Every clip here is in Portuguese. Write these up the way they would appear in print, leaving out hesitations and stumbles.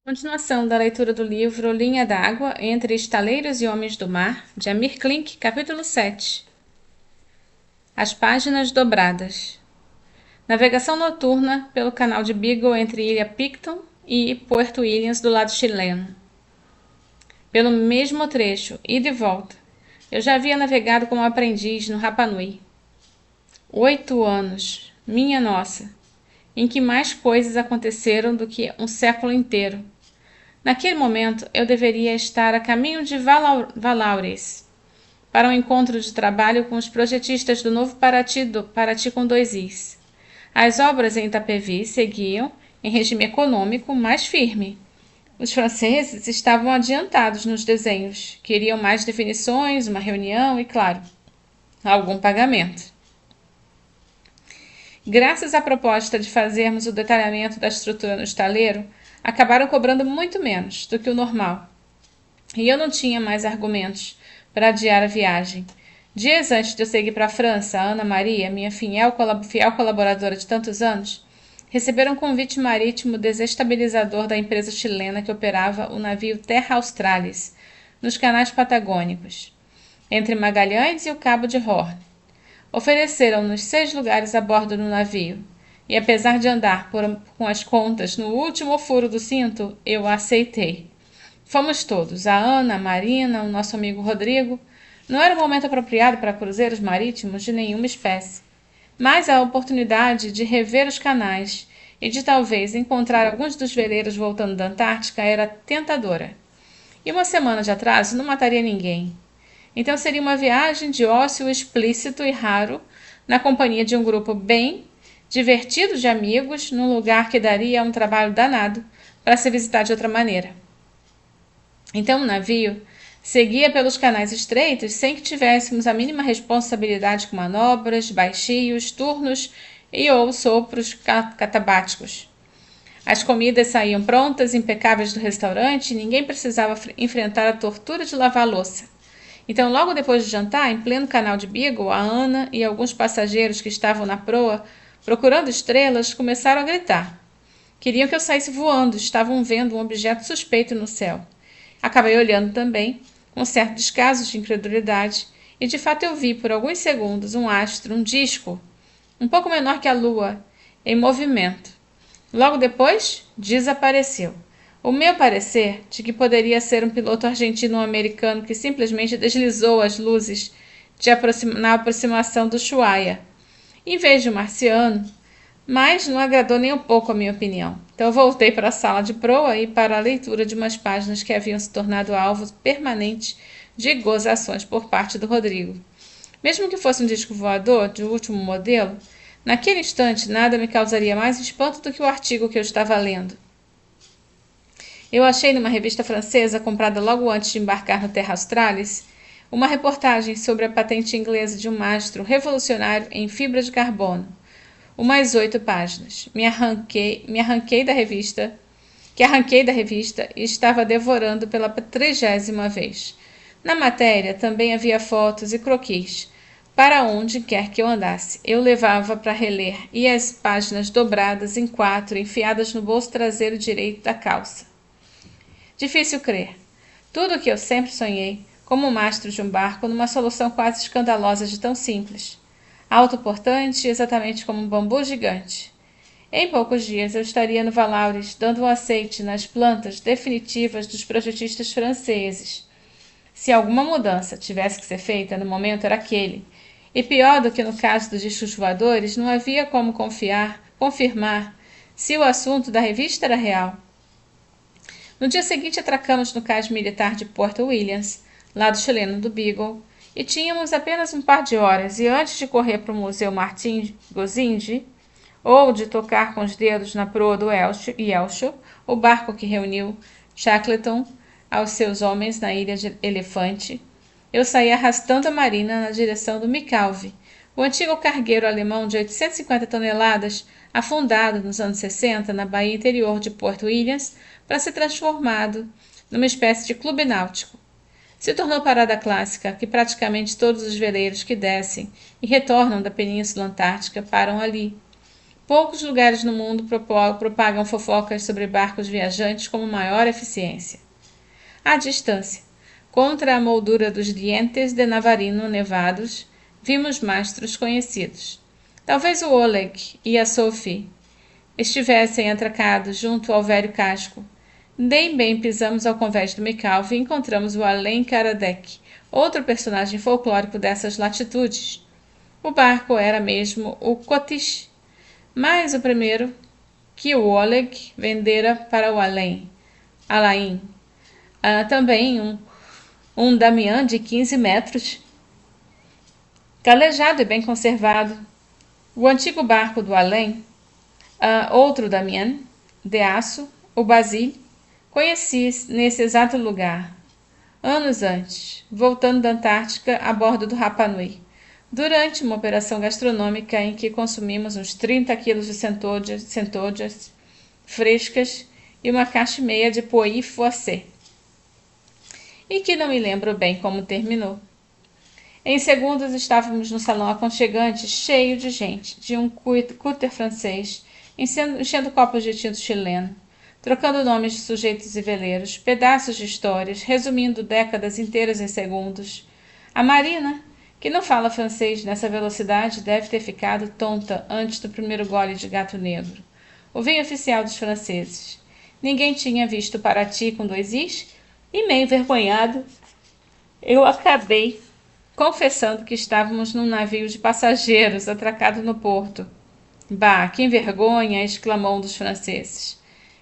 Continuação da leitura do livro Linha d'Água entre Estaleiros e Homens do Mar, de Amir Klink, capítulo 7. As páginas dobradas. Navegação noturna pelo canal de Beagle entre Ilha Picton e Puerto Williams do lado chileno. Pelo mesmo trecho, ida e volta. Eu já havia navegado como aprendiz no Rapa Nui. 8 anos, minha nossa, em que mais coisas aconteceram do que um século inteiro. Naquele momento, eu deveria estar a caminho de Valaures, para um encontro de trabalho com os projetistas do novo Paraty com 2 Is. As obras em Itapevi seguiam, em regime econômico, mais firme. Os franceses estavam adiantados nos desenhos, queriam mais definições, uma reunião e, claro, algum pagamento. Graças à proposta de fazermos o detalhamento da estrutura no estaleiro, acabaram cobrando muito menos do que o normal. E eu não tinha mais argumentos para adiar a viagem. Dias antes de eu seguir para a França, a Ana Maria, minha fiel colaboradora de tantos anos, receberam um convite marítimo desestabilizador da empresa chilena que operava o navio Terra Australis, nos canais patagônicos, entre Magalhães e o Cabo de Horn. Ofereceram-nos 6 lugares a bordo do navio, e apesar de andar com as contas no último furo do cinto, eu a aceitei. Fomos todos, a Ana, a Marina, o nosso amigo Rodrigo. Não era o momento apropriado para cruzeiros marítimos de nenhuma espécie, mas a oportunidade de rever os canais e de talvez encontrar alguns dos veleiros voltando da Antártica era tentadora. E uma semana de atraso não mataria ninguém. Então seria uma viagem de ócio explícito e raro, na companhia de um grupo bem divertido de amigos, num lugar que daria um trabalho danado para se visitar de outra maneira. Então o navio seguia pelos canais estreitos sem que tivéssemos a mínima responsabilidade com manobras, baixios, turnos e ou sopros catabáticos. As comidas saíam prontas, impecáveis do restaurante e ninguém precisava enfrentar a tortura de lavar a louça. Então, logo depois de jantar, em pleno canal de Beagle, a Ana e alguns passageiros que estavam na proa, procurando estrelas, começaram a gritar. Queriam que eu saísse voando, estavam vendo um objeto suspeito no céu. Acabei olhando também, com certo descaso de incredulidade, e de fato eu vi, por alguns segundos, um astro, um disco, um pouco menor que a lua, em movimento. Logo depois, desapareceu. O meu parecer de que poderia ser um piloto argentino ou americano que simplesmente deslizou as luzes na aproximação do Ushuaia, em vez de um marciano, mas não agradou nem um pouco a minha opinião. Então eu voltei para a sala de proa e para a leitura de umas páginas que haviam se tornado alvo permanente de gozações por parte do Rodrigo. Mesmo que fosse um disco voador de último modelo, naquele instante nada me causaria mais espanto do que o artigo que eu estava lendo. Eu achei numa revista francesa, comprada logo antes de embarcar no Terra Australis, uma reportagem sobre a patente inglesa de um mastro revolucionário em fibra de carbono. Umas 8 páginas. Me arranquei da revista e estava devorando pela 30ª vez. Na matéria também havia fotos e croquis. Para onde quer que eu andasse, eu levava para reler e as páginas dobradas em 4, enfiadas no bolso traseiro direito da calça. Difícil crer. Tudo o que eu sempre sonhei, como um mastro de um barco, numa solução quase escandalosa de tão simples. Autoportante, exatamente como um bambu gigante. Em poucos dias eu estaria no Valaures, dando um aceite nas plantas definitivas dos projetistas franceses. Se alguma mudança tivesse que ser feita, no momento era aquele. E pior do que no caso dos discos voadores, não havia como confirmar se o assunto da revista era real. No dia seguinte atracamos no cais militar de Puerto Williams, lado chileno do Beagle, e tínhamos apenas um par de horas, e antes de correr para o Museu Martin Gozindi, ou de tocar com os dedos na proa do Yelcho, o barco que reuniu Shackleton aos seus homens na ilha de Elefante, eu saí arrastando a Marina na direção do Micalve, o antigo cargueiro alemão de 850 toneladas, afundado nos anos 60 na baía interior de Puerto Williams, para ser transformado numa espécie de clube náutico. Se tornou parada clássica que praticamente todos os veleiros que descem e retornam da Península Antártica param ali. Poucos lugares no mundo propagam fofocas sobre barcos viajantes com maior eficiência. À distância, contra a moldura dos dientes de Navarino nevados, vimos mastros conhecidos. Talvez o Oleg e a Sophie estivessem atracados junto ao velho casco. Bem pisamos ao convés do Micalve e encontramos o Alen Karadeck, outro personagem folclórico dessas latitudes. O barco era mesmo o Kotish, mas o primeiro que o Oleg vendera para o Alain. Também um Damian de 15 metros, calejado e bem conservado. O antigo barco do Alain, outro Damian, de aço, o Basile, conheci nesse exato lugar, anos antes, voltando da Antártica a bordo do Rapa Nui, durante uma operação gastronômica em que consumimos uns 30 quilos de centolhas frescas e uma caixa e meia de Pouilly Foissé, e que não me lembro bem como terminou. Em segundos estávamos no salão aconchegante, cheio de gente, de um cúter francês, enchendo copos de tinto chileno, trocando nomes de sujeitos e veleiros, pedaços de histórias, resumindo décadas inteiras em segundos. A Marina, que não fala francês nessa velocidade, deve ter ficado tonta antes do primeiro gole de gato negro. O vinho oficial dos franceses. Ninguém tinha visto Paraty com 2 is, e meio envergonhado, eu acabei confessando que estávamos num navio de passageiros atracado no porto. Bah, que vergonha! Exclamou um dos franceses.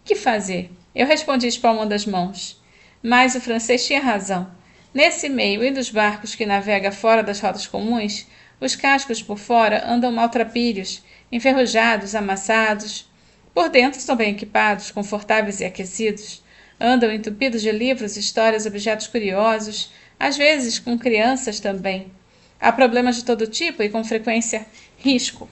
Que fazer? Eu respondi espalmando as mãos. Mas o francês tinha razão. Nesse meio e dos barcos que navega fora das rotas comuns, os cascos por fora andam maltrapilhos, enferrujados, amassados. Por dentro são bem equipados, confortáveis e aquecidos. Andam entupidos de livros, histórias, objetos curiosos, às vezes com crianças também. Há problemas de todo tipo e, com frequência, risco.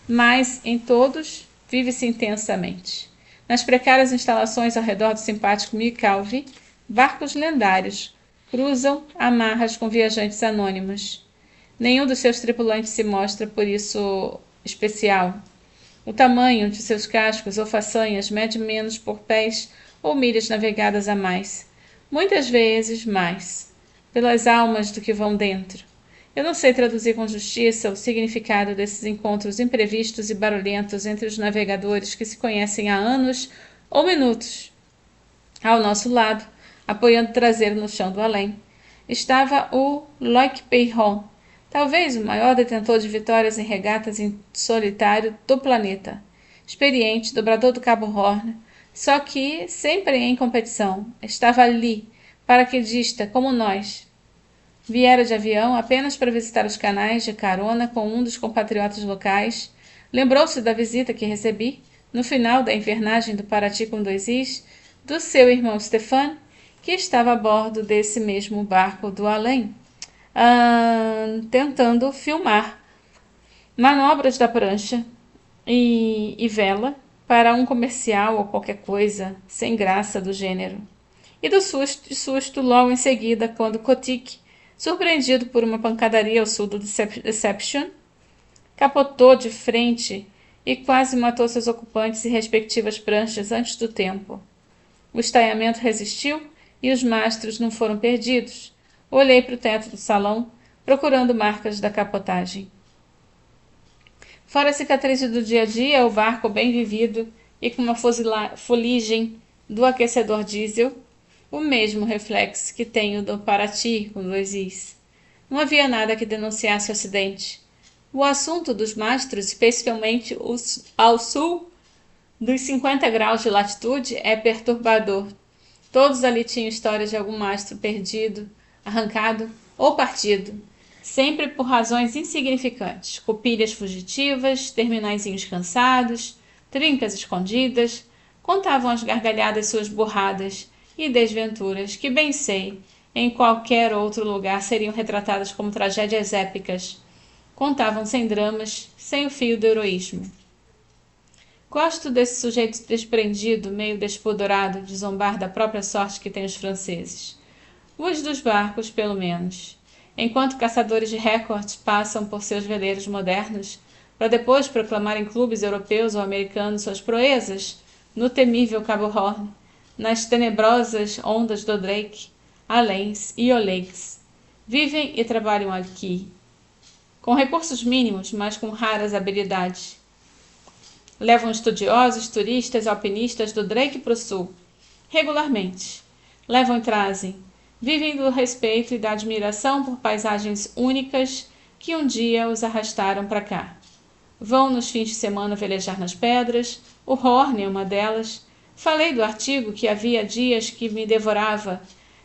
Mas, em todos, vive-se intensamente. Nas precárias instalações ao redor do simpático Micalve, barcos lendários cruzam amarras com viajantes anônimos. Nenhum dos seus tripulantes se mostra por isso especial. O tamanho de seus cascos ou façanhas mede menos por pés ou milhas navegadas a mais. Muitas vezes mais, pelas almas do que vão dentro. Eu não sei traduzir com justiça o significado desses encontros imprevistos e barulhentos entre os navegadores que se conhecem há anos ou minutos. Ao nosso lado, apoiando o traseiro no chão do além, estava o Loic Peyron, talvez o maior detentor de vitórias em regatas em solitário do planeta. Experiente, dobrador do Cabo Horn, só que sempre em competição. Estava ali, paraquedista, como nós. Viera de avião apenas para visitar os canais de carona com um dos compatriotas locais. Lembrou-se da visita que recebi, no final da invernagem do Paraty com 2 is, do seu irmão Stéphane, que estava a bordo desse mesmo barco do além, tentando filmar manobras da prancha e vela para um comercial ou qualquer coisa sem graça do gênero. E do susto logo em seguida, quando Kotick, surpreendido por uma pancadaria ao sul do Deception, capotou de frente e quase matou seus ocupantes e respectivas pranchas antes do tempo. O estaiamento resistiu e os mastros não foram perdidos. Olhei para o teto do salão, procurando marcas da capotagem. Fora a cicatriz do dia a dia, o barco bem vivido e com uma fuligem do aquecedor diesel, o mesmo reflexo que tenho do Paraty com 2 is. Não havia nada que denunciasse o acidente. O assunto dos mastros, especialmente ao sul dos 50 graus de latitude, é perturbador. Todos ali tinham histórias de algum mastro perdido, arrancado ou partido, sempre por razões insignificantes, copilhas fugitivas, terminaizinhos cansados, trincas escondidas, contavam as gargalhadas suas burradas e desventuras que, bem sei, em qualquer outro lugar seriam retratadas como tragédias épicas. Contavam sem dramas, sem o fio do heroísmo. Gosto desse sujeito desprendido, meio despodorado, de zombar da própria sorte que têm os franceses. Os dos barcos, pelo menos. Enquanto caçadores de recordes passam por seus veleiros modernos, para depois proclamar em clubes europeus ou americanos suas proezas no temível Cabo Horn, nas tenebrosas ondas do Drake, Alens e Olegues. Vivem e trabalham aqui, com recursos mínimos, mas com raras habilidades. Levam estudiosos, turistas, alpinistas do Drake para o sul, regularmente. Levam e trazem. Vivem do respeito e da admiração por paisagens únicas que um dia os arrastaram para cá. Vão nos fins de semana velejar nas pedras, o Horn é uma delas. Falei do artigo que havia dias que me devorava,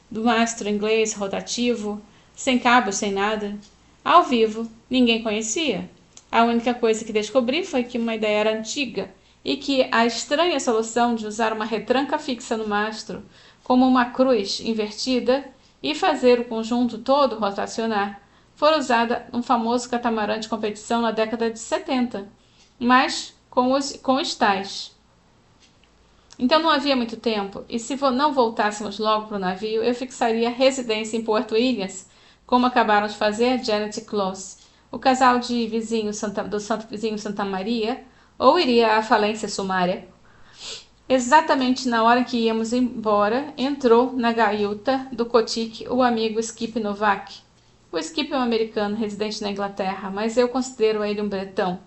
do mastro inglês rotativo, sem cabos, sem nada. Ao vivo, ninguém conhecia. A única coisa que descobri foi que uma ideia era antiga e que a estranha solução de usar uma retranca fixa no mastro, como uma cruz invertida, e fazer o conjunto todo rotacionar, foi usada num famoso catamarã de competição na década de 70, mas com os tais. Então não havia muito tempo, e se não voltássemos logo para o navio, eu fixaria residência em Porto Williams, como acabaram de fazer Janet e Close, o casal de vizinho do Santo Vizinho Santa Maria, ou iria à falência sumária. Exatamente na hora que íamos embora, entrou na gaiuta do Kotick o amigo Skip Novak. O Skip é um americano residente na Inglaterra, mas eu considero ele um bretão.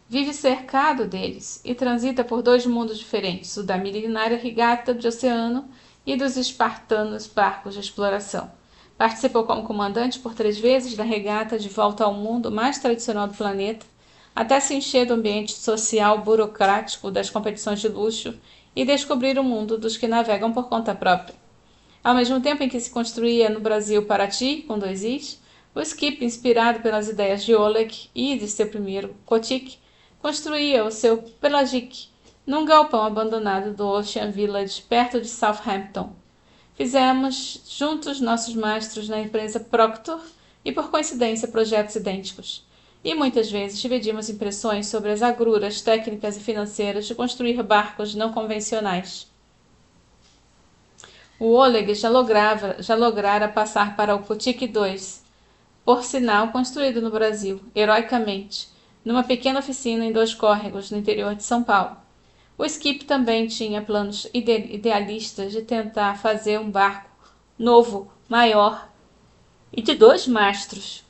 Vive cercado deles e transita por dois mundos diferentes, o da milenária regata de oceano e dos espartanos barcos de exploração. Participou como comandante por 3 vezes da regata de volta ao mundo mais tradicional do planeta, até se encher do ambiente social burocrático das competições de luxo e descobrir o mundo dos que navegam por conta própria. Ao mesmo tempo em que se construía no Brasil Paraty, com 2 i's, o Skip, inspirado pelas ideias de Oleg e de seu primeiro Kotick, construía o seu Pelagic num galpão abandonado do Ocean Village, perto de Southampton. Fizemos juntos nossos mastros na empresa Proctor e, por coincidência, projetos idênticos. E muitas vezes dividimos impressões sobre as agruras técnicas e financeiras de construir barcos não convencionais. O Oleg já lograra passar para o Kotick 2, por sinal construído no Brasil, heroicamente, numa pequena oficina em 2 córregos no interior de São Paulo. O Skip também tinha planos idealistas de tentar fazer um barco novo, maior e de 2 mastros.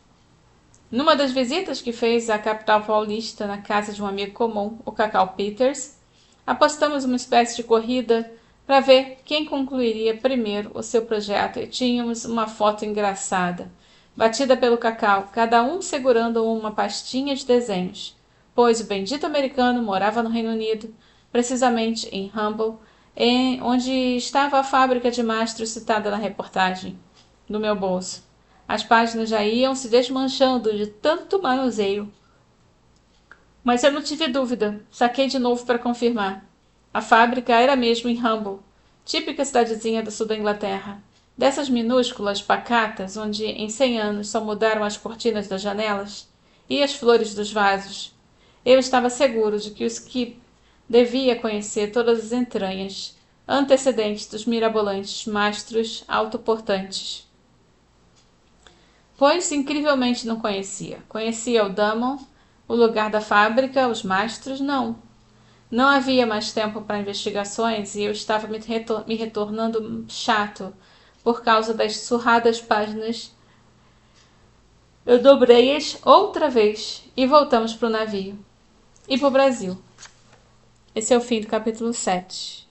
Numa das visitas que fez à capital paulista na casa de um amigo comum, o Cacau Peters, apostamos uma espécie de corrida para ver quem concluiria primeiro o seu projeto e tínhamos uma foto engraçada, batida pelo Cacau, cada um segurando uma pastinha de desenhos, pois o bendito americano morava no Reino Unido, precisamente em Humble, onde estava a fábrica de mastros citada na reportagem, no meu bolso. As páginas já iam se desmanchando de tanto manuseio. Mas eu não tive dúvida, saquei de novo para confirmar. A fábrica era mesmo em Humble, típica cidadezinha do sul da Inglaterra. Dessas minúsculas pacatas, onde em 100 anos só mudaram as cortinas das janelas e as flores dos vasos. Eu estava seguro de que o Skip devia conhecer todas as entranhas, antecedentes dos mirabolantes mastros autoportantes. Pois incrivelmente não conhecia. Conhecia o Damon, o lugar da fábrica, os mastros, não. Não havia mais tempo para investigações e eu estava me retornando chato por causa das surradas páginas. Eu dobrei-as outra vez e voltamos para o navio. E para o Brasil. Esse é o fim do capítulo 7.